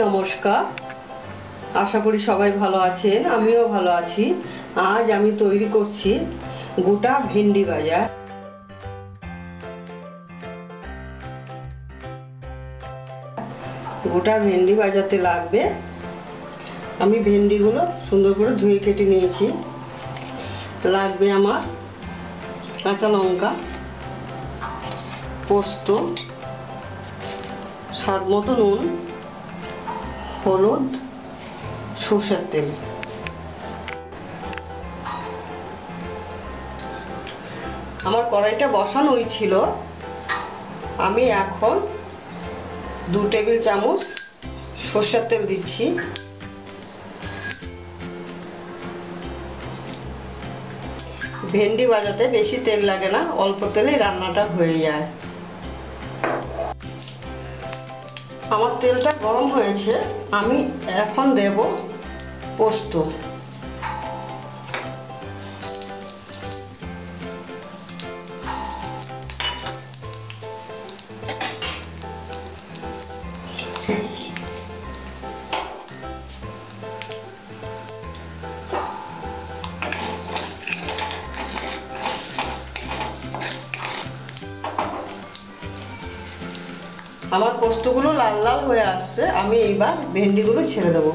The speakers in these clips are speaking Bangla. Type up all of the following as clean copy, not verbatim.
নমস্কার, আশা করি সবাই ভালো আছেন। আমিও ভালো আছি। আজ আমি তৈরি করছি গোটা ভেন্ডি ভাজা। গোটা ভেন্ডি ভাজাতে লাগবে, আমি ভেন্ডিগুলো সুন্দর করে ধুয়ে কেটে নিয়েছি। লাগবে আমার কাঁচা লঙ্কা, পোস্ত, স্বাদ মতো নুন, হলুদ, সরষের তেল। আমার কড়াইটা বসানোই ছিল। আমি এখন 2 টেবিল চামচ সরষের তেল দিচ্ছি। ভেন্ডি ভাজাতে বেশি তেল লাগে না, অল্প তেলেই রান্নাটা হয়ে যায়। আমার তেলটা গরম হয়েছে, আমি এখন দেব পোস্ত। আমার পোস্তগুলো লাল লাল হয়ে আসছে, আমি এইবার ভেন্ডিগুলো ছেড়ে দেবো।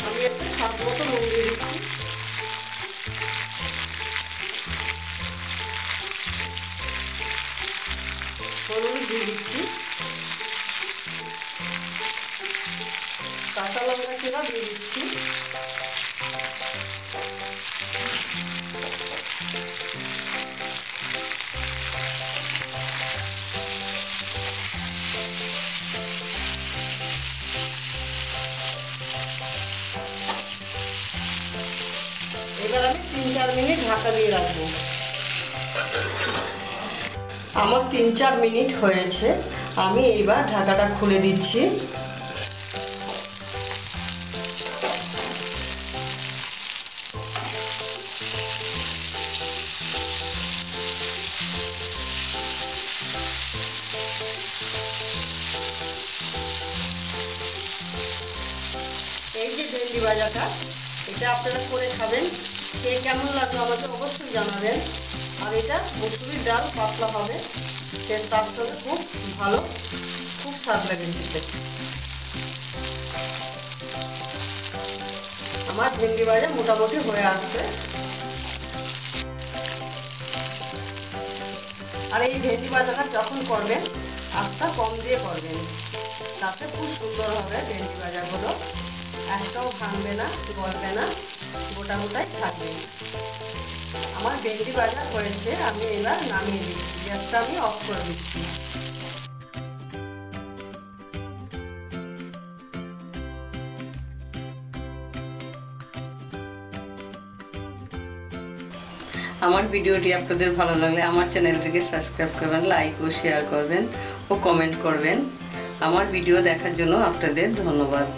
আমি একটু স্বাদ মতো নুন দিয়ে দিচ্ছি। হলুদ দিয়ে দিচ্ছি, কাঁচা লঙ্কা চিরা দিয়ে দিচ্ছি। এবার আমি 3-4 মিনিট ঢাকা দিয়ে রাখবো। আমার 3-4 মিনিট হয়েছে, আমি এইবার ঢাকাটা খুলে দিচ্ছি। এই যে ভেন্ডি ভাজাটা, এটা আপনারা করে খাবেন, খেয়ে কেমন লাগলো আমাকে অবশ্যই জানাবেন। আর এটা মুসুরির ডাল পাতলা হবে, তার সাথে খুব ভালো, খুব স্বাদ লাগে খেতে। আমার ভেন্ডি ভাজা মোটামুটি হয়ে আসছে। আর এই ভেন্ডি ভাজাটা যখন করবেন আস্তা কম দিয়ে করবেন, তাতে খুব সুন্দর হবে ভেন্ডি ভাজাগুলো। একটাও ভাঙবে না, গলবে না, গোটা গোটাই থাকবে। আমার ভেন্ডি ভাজা হয়েছে, আমি এবার নামিয়ে দিচ্ছি। গ্যাসটা আমি অফ করে দিচ্ছি। আমার ভিডিওটি আপনাদের ভালো লাগলে আমার চ্যানেলটিকে সাবস্ক্রাইব করবেন, লাইক ও শেয়ার করবেন ও কমেন্ট করবেন। আমার ভিডিও দেখার জন্য আপনাদের ধন্যবাদ।